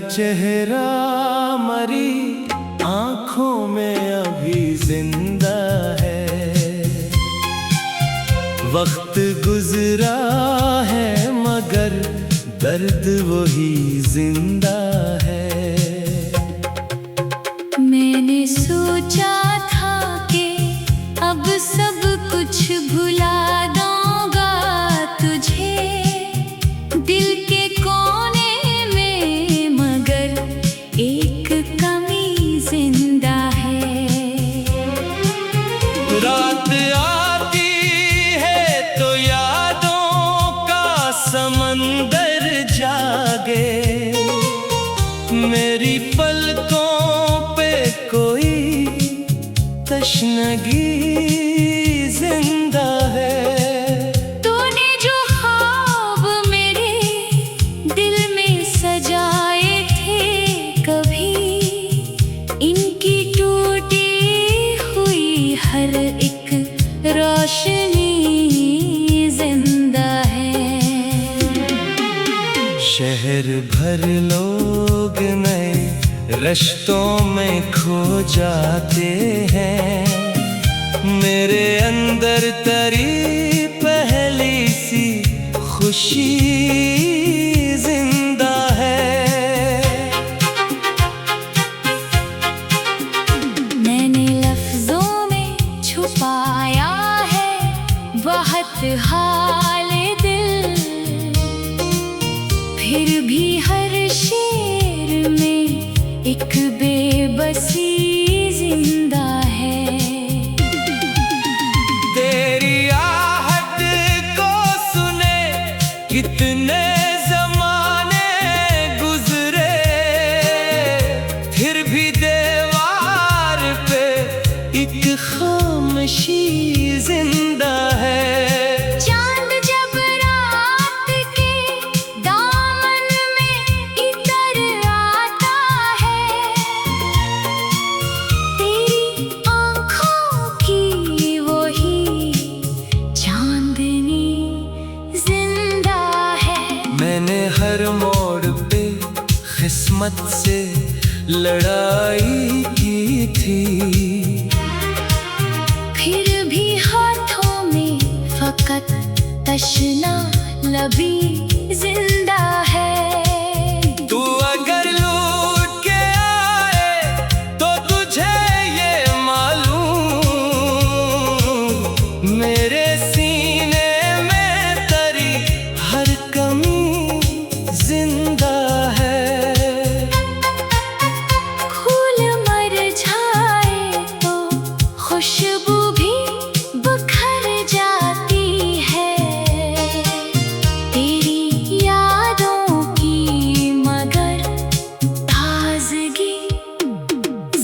चेहरा मरी आंखों में अभी जिंदा है। वक्त गुजरा है मगर दर्द वही जिंदा है। मैंने सोचा था कि अब सब कुछ भुला दूंगा तुझे दिल के कोने में, मगर एक कमी जिंदा है। रात आती है तो यादों का समंदर जागे, मेरी पलकों पे कोई तशनगी जिंदा है। तूने जो ख्वाब मेरे दिल में सजाए थे कभी, इनकी टूटी हुई हर एक रोशनी जिंदा है। शहर भर लोग नए रिश्तों में खो जाते हैं, मेरे अंदर तरी पहली सी खुशी जिंदा है। मैंने लफ्जों में छुपाया है बहुत हाल दिल, फिर भी हर शेर में एक बेबसी जिंदा है। तेरी आहट को सुने कितने जमाने गुजरे, फिर भी दीवार पे एक खामोशी जिंदा है। चांद जब रात के दामन में इतर आता है, तेरी आँखों की वही चांदनी जिंदा है। मैंने हर मोड़ पे किस्मत से लड़ाई की थी, फिर भी हाथों में फकत तशना लबी जिंदा है। तू अगर लौट के आए तो तुझे ये मालूम, मेरे सीने में तेरी हर कमी जिंदा है। फूल मर जाए तो खुशबू भी बखर जाती है, तेरी यादों की मगर ताजगी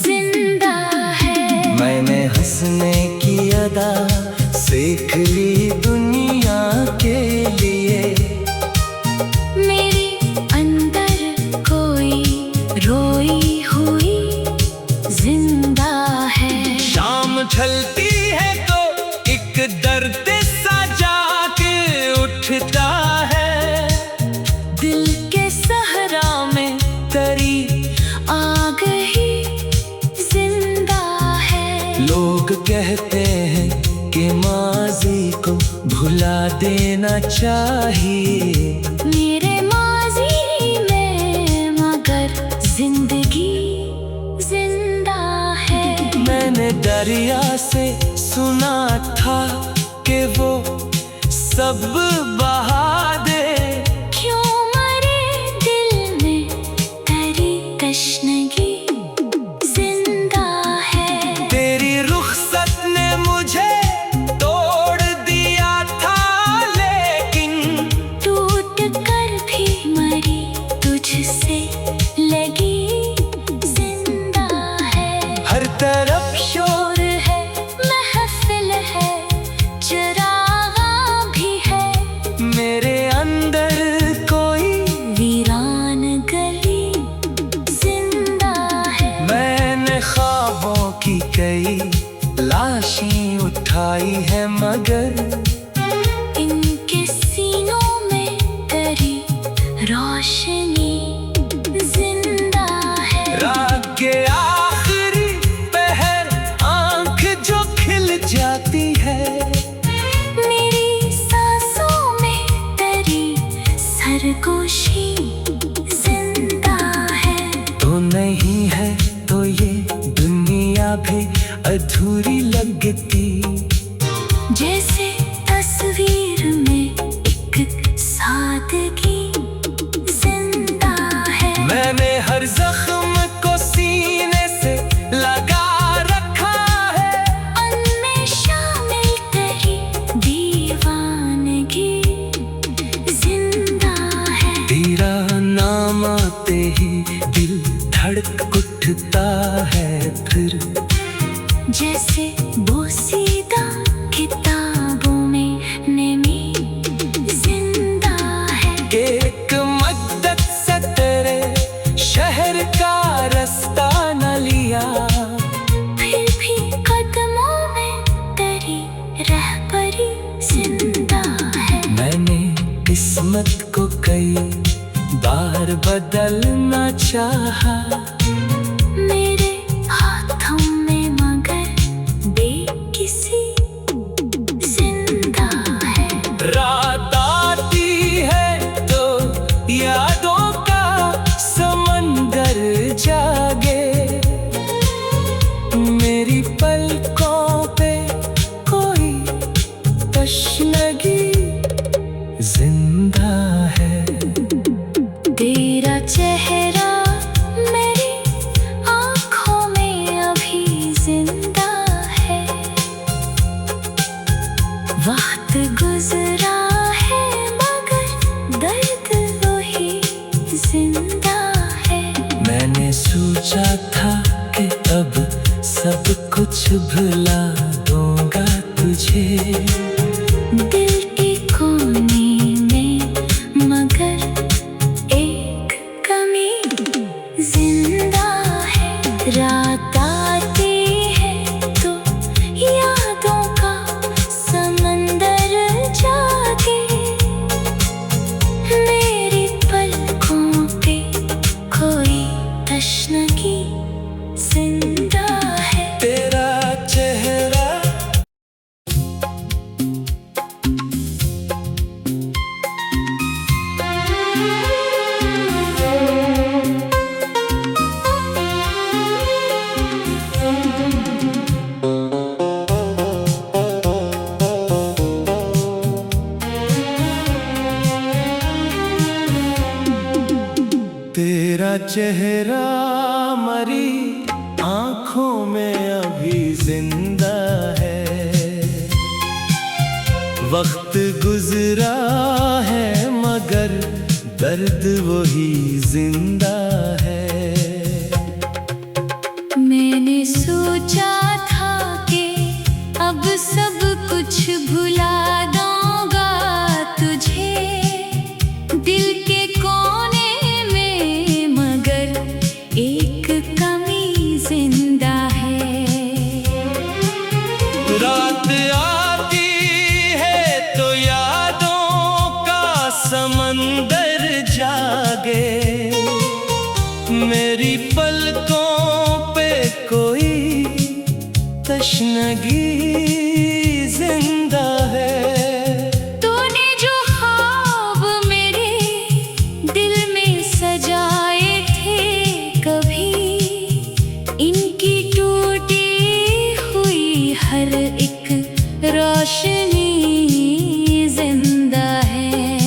जिंदा है। मैंने हंसने की अदा सीख ली दुनिया के लिए, मेरे अंदर कोई रोई हुई जिंदा है। शाम ढलती है तो एक दर्द सा जाग उठता है, दिल के सहरा में तेरी आग ही जिंदा है। लोग कहते हैं कि माजी को भुला देना चाहिए, मेरे माजी में मगर जिंदगी जिंदा है। मैंने दरिया से सुना था कि वो सब बहा दे, क्यों मरे दिल में तेरी तशनगी जिंदा है। तेरी रुखसत ने मुझे तोड़ दिया था, लेकिन टूट कर भी मरी तुझसे लगी जिंदा है। हर तरफ शोर है महफिल है चरागा भी है, मेरे अंदर कोई वीरान गली जिंदा है। मैंने ख्वाबों की कई लाशें उठाई है, मगर इनके सीनों में तेरी रोशनी जिंदा जाती है। मेरी सांसों में तेरी सरगोशी जिंदा है। तो नहीं है तो ये दुनिया भी अधूरी लगती। जैसे तस्वीर में एक सादगी जिंदा है। मैंने हर जख्म को सीने से लगा रखा है। उनमें शामिल तेरी दीवानगी जिंदा है। तेरा नाम आते ही दिल धड़क उठता है। फिर जैसे बोसीदा किताबों में नेमी जिंदा है। एक मद्दत से तेरे शहर का रास्ता न लिया। फिर भी कदमों में तेरी रहबरी जिंदा है। मैंने किस्मत को कई बार बदलना चाहा। मेरे हाथों में मगर बेकिसी जिंदा है। रात आती है तो यादों का समंदर जागे। मेरी पलकों पे कोई तशनगी जिंदा है। तेरा चेहरा मेरी आँखों में अभी जिंदा है। वक्त गुजरा है मगर दर्द वही जिंदा है। मैंने सोचा था कि अब सब कुछ भुला दूंगा तुझे। दिल के कोने में मगर एक कमी जिंदा है। रात आती है तो यादों का समंदर जागे। मेरी पलकों पे कोई तशनगी जिंदा है। तेरा चेहरा तेरा चेहरा मरी आँखों में अभी जिंदा है। वक्त गुजरा है मगर दर्द वही जिंदा है। मैंने सोचा था कि अब सब कुछ भुला दूंगा तुझे। दिल के कोने में मगर एक कमी जिंदा है। रात आती है तो यादों का समंदर जागे। मेरी पलकों पे कोई तशनगी जिंदा है। तूने जो ख्वाब मेरे दिल में सजाए थे कभी, इनकी टूटी हुई हर एक रोशनी जिंदा है।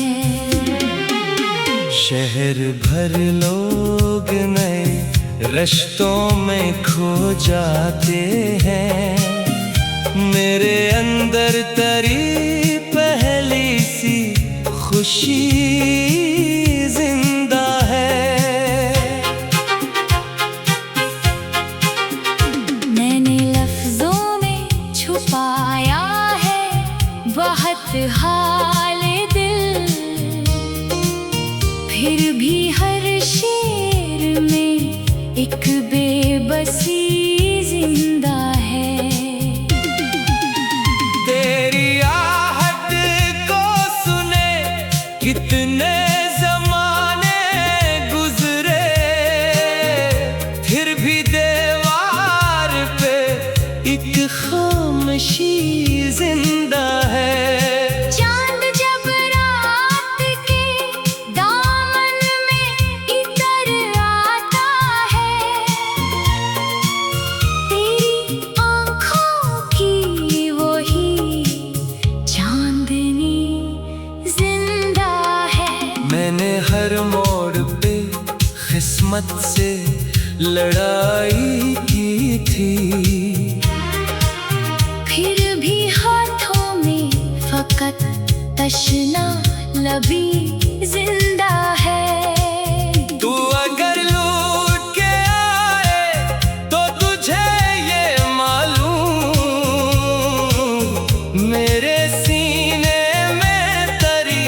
शहर भर लोग नए रिश्तों में खो जाते हैं। मेरे अंदर तेरी पहली सी खुशी जिंदा है। मैंने लफ्जों में छुपाया है बहुत हाल दिल। फिर भी हर शेर में एक बेबसी जिंदा है। तेरी आहट को सुने कितने ज़माने गुजरे, फिर भी दीवार पे एक खामोशी हर मोड़ पे किस्मत से लड़ाई की थी। फिर भी हाथों में फकत तशना लबी जिंदा है। तू अगर लूट के आए तो तुझे ये मालूम, मेरे सीने में तेरी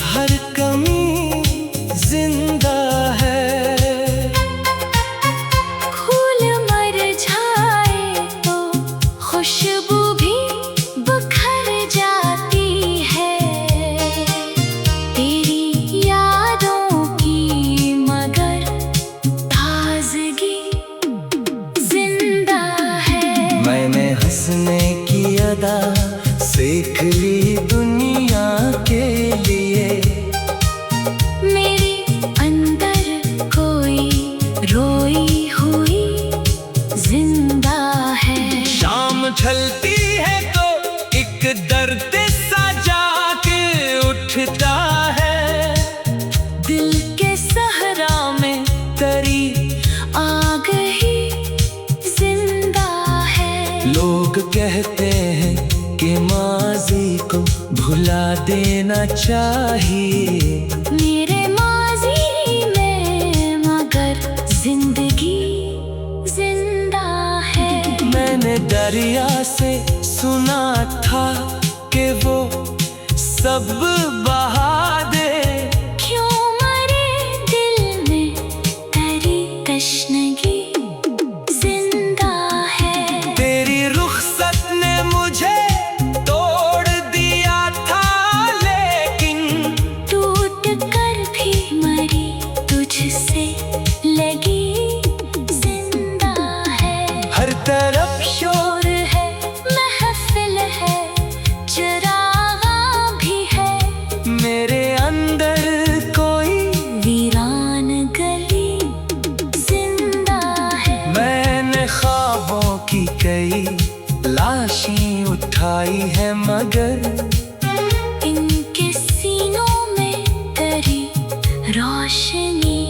हर कमी जिंदा है। फूल मर जाए तो खुशबू भी बिखर जाती है। तेरी यादों की मगर ताजगी जिंदा है। मैंने हंसने की अदा सीख ली दुनिया के लिए। मेरे अंदर कोई रोई हुई जिंदा है। शाम ढलती है तो एक दर्द सा जाके उठता है। दिल के सहरा में तेरी आग ही जिंदा है। लोग कहते हैं कि माजी को भुला देना चाहिए। मेरे माजी में मगर जिंदगी जिंदा है। मैंने दरिया से सुना था कि वो सब बहा दे। क्यों मरे दिल में तेरी तशनगी जिंदा है। तेरी रुखसत ने मुझे तोड़ दिया था, लेकिन टूट कर भी मरी तुझसे लगी जिंदा है। हर तरफ शोर है महफिल है चरागा भी है। मेरे अंदर कोई वीरान गली जिंदा है। मैंने ख्वाबों की कई लाशें उठाई है, मगर इनके सीनों में तेरी रोशनी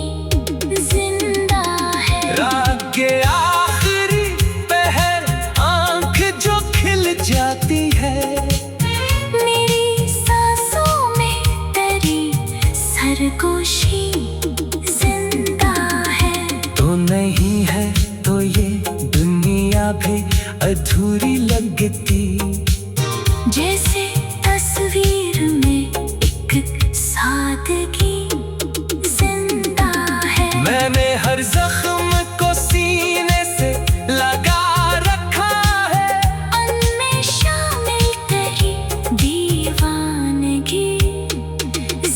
जिंदा है। रात के आखिरी पहर आंख जो खिल जाती है। मेरी सांसों में तेरी सरगोशी जिंदा है। तो नहीं है तो ये दुनिया भी अधूरी लगती। जैसे तस्वीर में एक सादगी जिंदा है। मैंने हर जख्म को सीने से लगा रखा है। उनमें शामिल तेरी दीवानगी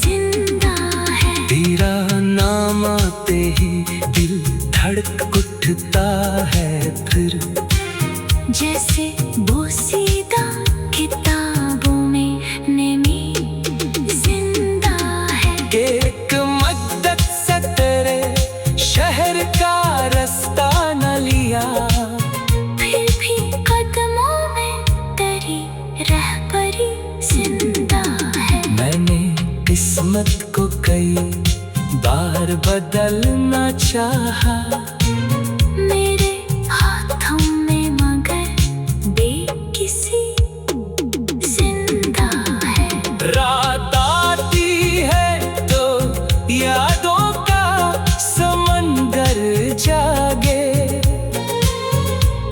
जिंदा है। तेरा नाम आते ही दिल धड़क उठता है। फिर जैसे बोसीदा किताबों में नमी जिंदा है। एक मद्दत से तेरे शहर का रास्ता न लिया, फिर भी कदमों में तेरी रहबरी जिंदा है। मैंने किस्मत को कई बार बदलना चाहा। मेरे हाथों में मगर बेकिसी जिंदा है। रात आती है तो यादों का समंदर जागे।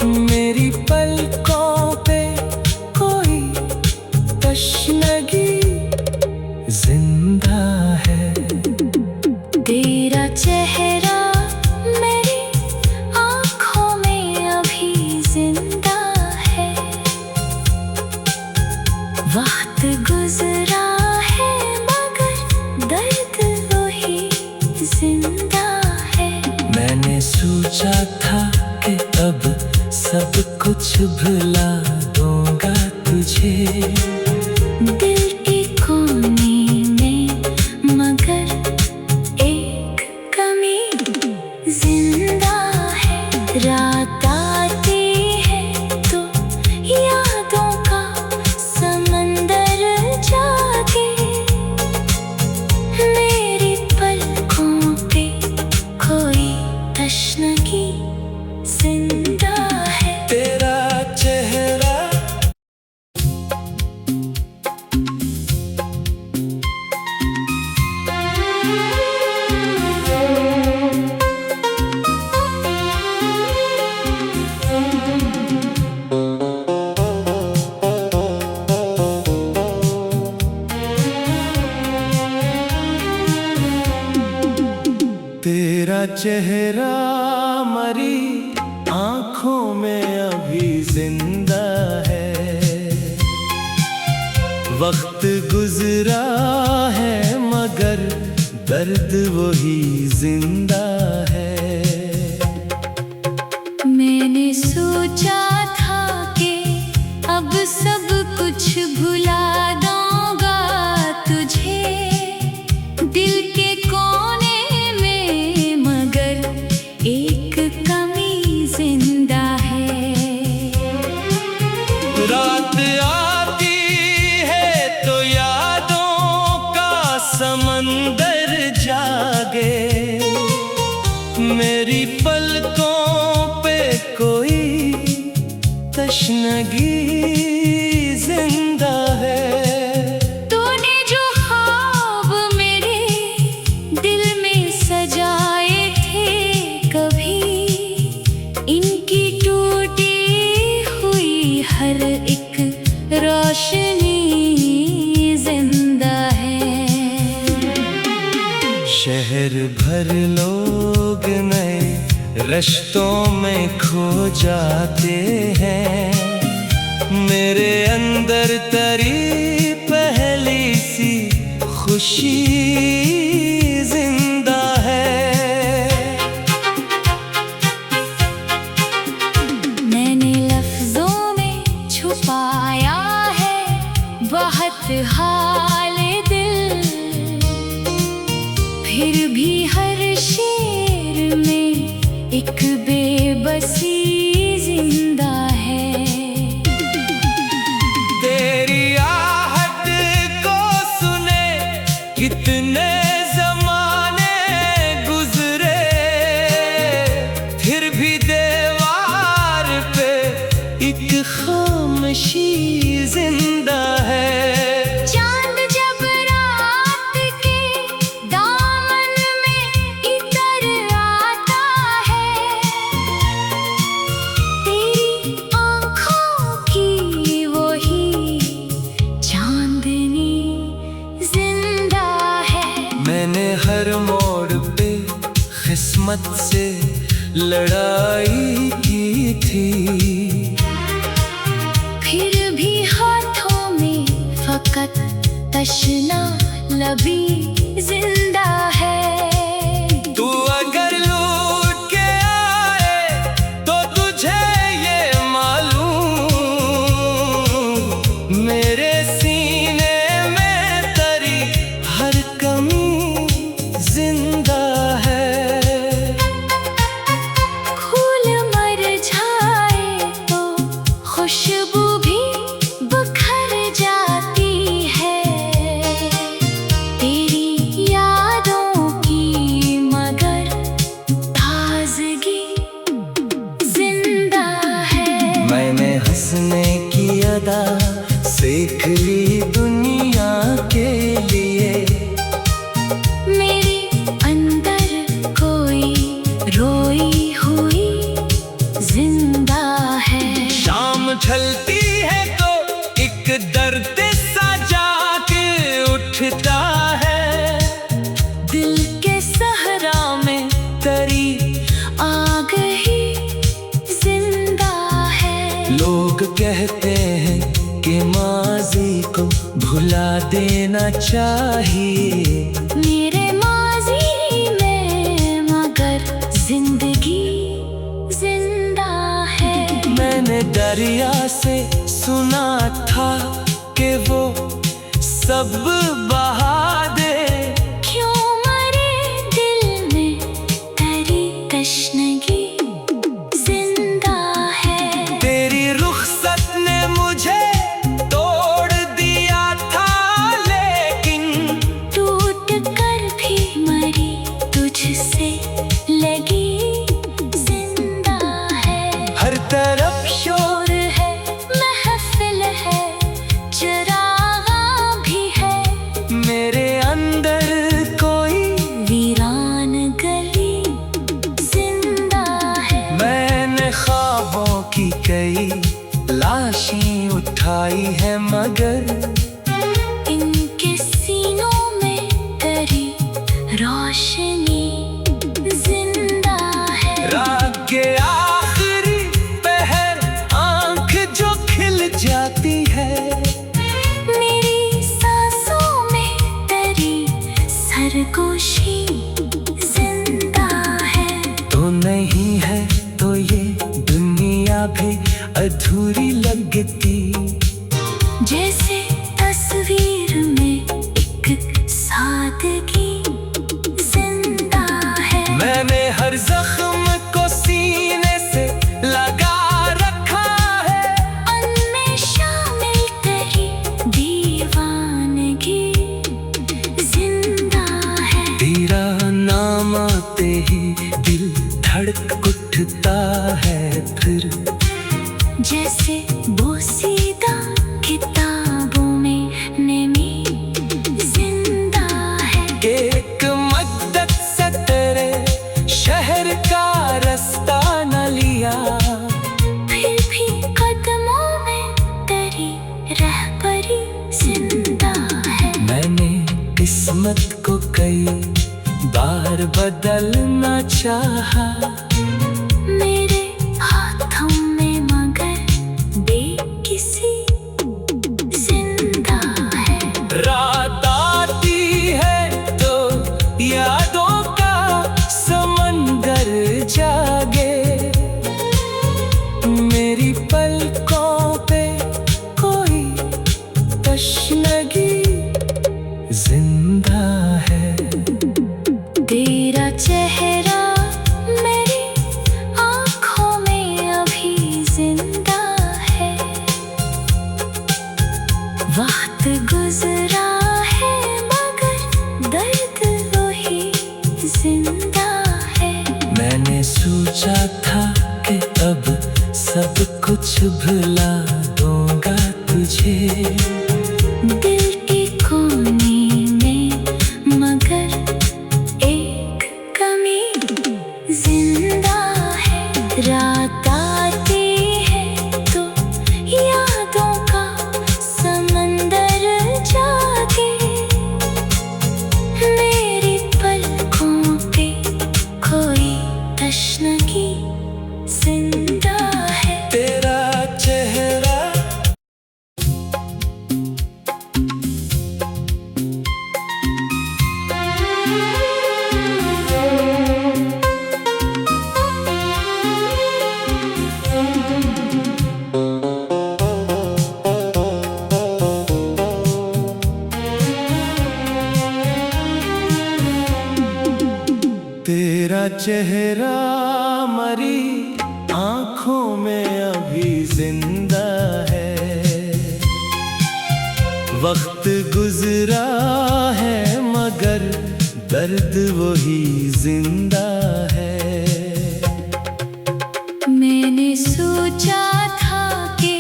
मेरी पलकों पे कोई तशनगी जिंदा है। तेरा चेहरा मेरी आँखों में अभी जिंदा है। वक्त गुजरा है मगर दर्द वही जिंदा है। मैंने सोचा था कि अब सब कुछ भुला दूंगा तुझे। दिल के कोने में मगर एक कमी जिंदा है। रात आती है तो यादों का समंदर जागे। मेरी पल चेहरा मरी आंखों में अभी जिंदा है। वक्त गुजरा है मगर दर्द वही जिंदा है। मैंने सोचा था कि अब सब कुछ भुला दूंगा तुझे दिल के कोने में, मगर एक कमी जिंदा है। रात आती है तो यादों का समंदर जागे, मेरी पलकों पे कोई तशनगी जिंदा है। तूने जो ख्वाब मेरे दिल में सजाए थे कभी, इनकी टूटी हुई हर एक रोशनी जिंदा है। शहर भर लोग नए रिश्तों में खो जाते हैं, मेरे अंदर तरी पहली सी खुशी जिंदा है। मैंने लफ्जों में छुपाया है बहुत हाल दिल, फिर भी हर शेर में एक बेबसी जिंदा है। तेरी आहट को सुने कितने जमाने गुजरे, फिर भी दीवार पे एक खामोशी जिंदा है। चांद जब रात के दामन में इतर आता है, तेरी आँखों की वही चांदनी जिंदा है। मैंने हर मोड़ पे किस्मत से लड़ाई की थी, फिर भी हाथों में फकत तशना लबी जिंदा है। तू अगर लौट के आए तो तुझे ये मालूम, मेरे सीने में तेरी हर कमी जिंदा है। फूल मर जाए तो खुशबू भी बिखर जाती है, तेरी यादों की मगर ताजगी जिंदा है। मैंने हंसने की अदा सीख ली दुनिया के लिए, मेरे अंदर कोई रोई हुई जिंदा है। शाम ढलती है तो एक दर्द सा जाग उठता है, दिल के सहरा में तेरी आग ही जिंदा है। लोग कहते हैं कि माजी को भुला देना चाहिए, मेरे माजी में मगर जिंदगी जिंदा है। मैंने दरिया से सुना था कि वो सब बहा दे, क्यों मरे दिल में तेरी तशनगी जिंदा है। तेरी रुखसत ने मुझे तोड़ दिया था, लेकिन टूट कर भी मरी तुझसे लगी जिंदा है। हर तरफ शोर है महफिल है चरागा भी है, मेरे अंदर कोई वीरान गली जिंदा है। मैंने ख्वाबों की कई लाशें उठाई है, मगर इनके सीनों में तेरी रोशनी जिंदा जैसे तस्वीर में एक सादगी जिंदा है। मैंने हर जख्म को सीने से लगा रखा है, उनमें शामिल तेरी दीवानगी जिंदा है। तेरा नाम आते ही दिल धड़क उठता है, फिर जैसे बोसीदा किताबों में नेमी जिंदा है। एक मद्दत से तेरे शहर का रास्ता न लिया, फिर भी कदमों में तेरी रहबरी जिंदा है। मैंने किस्मत को कई बार बदलना चाहा, मेरे हाथों में मगर बेकिसी जिंदा है। रात आती है तो यादों का समंदर जागे, मेरी पलकों पे कोई तशनगी जिंदा है। तेरा चेहरा मेरी आँखों में अभी जिंदा है। वक्त गुजरा है मगर दर्द वही जिंदा है। मैंने सोचा था कि अब सब कुछ भुला दूंगा तुझे, दिल के कोने में मगर एक कमी जिंदा है। रात आती है तो यादों का समंदर जागे, मेरी पलकों पे कोई तशनगी जिंदा है। तेरा चेहरा तेरा चेहरा मरी आँखों में अभी जिंदा है। वक्त गुजरा है मगर दर्द वही जिंदा है। मैंने सोचा था कि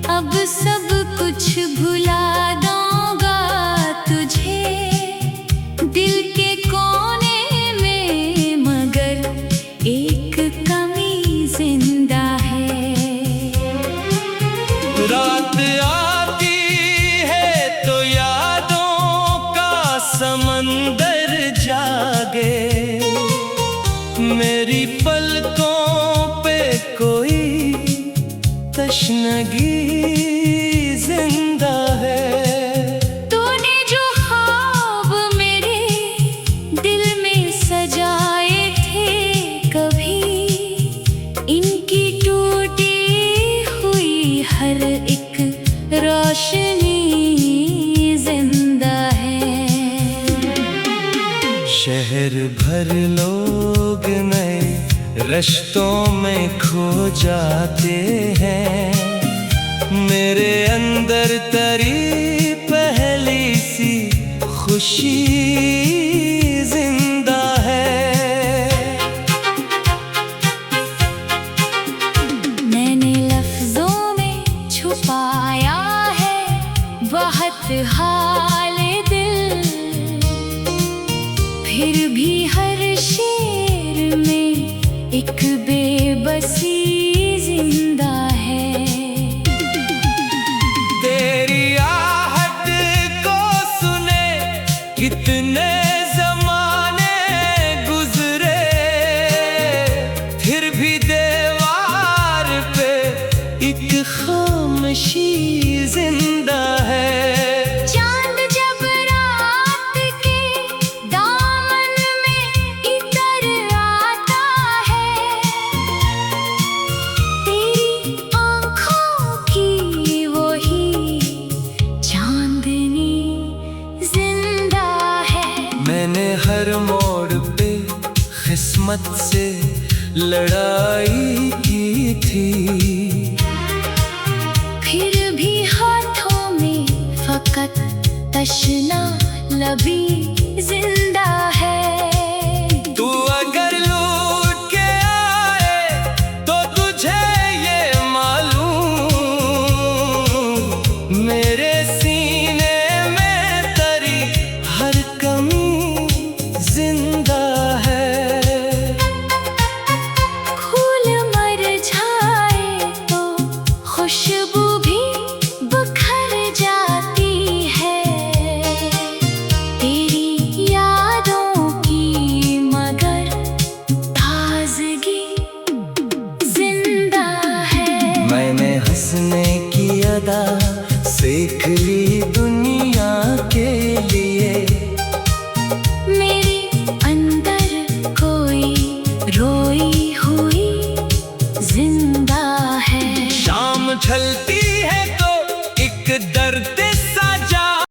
अब सब कुछ भुला दूंगा तुझे, दिल के कोने में मगर एक कमी जिंदा है। रात आती है तो यादों का समंदर जागे, मेरी पलकों पे कोई तशनगी जिंदा है। तूने जो ख्वाब मेरे दिल में सजाए थे कभी, इनकी टूटी हुई हर एक रोशनी जिंदा है। शहर भर लोग नए रिश्तों में खो जाते हैं, मेरे अंदर तरी पहली सी खुशी जिंदा है। मैंने लफ्जों में छुपाया है बहुत हाल दिल, फिर भी हर शेर में एक बेबसी जिंदा है। तेरी आहट को सुने कितने जमाने गुजरे, फिर भी दीवार पे एक खामोशी जिंदा है। चांद जब रात के दामन में इतर आता है, तेरी आँखों की वही मैंने हर मोड़ पे किस्मत से लड़ाई की थी, फिर भी हाथों में फकत तशना लबी जिंदा है। तू अगर लूट के आए तो तुझे ये मालूम, मेरे सीने में तेरी हर कमी जिंदा है। फूल मर जाए तो खुशबू भी बिखर जाती है, तेरी यादों की मगर ताजगी जिंदा है। मैंने हंसने की अदा सीख ली दुनिया के लिए,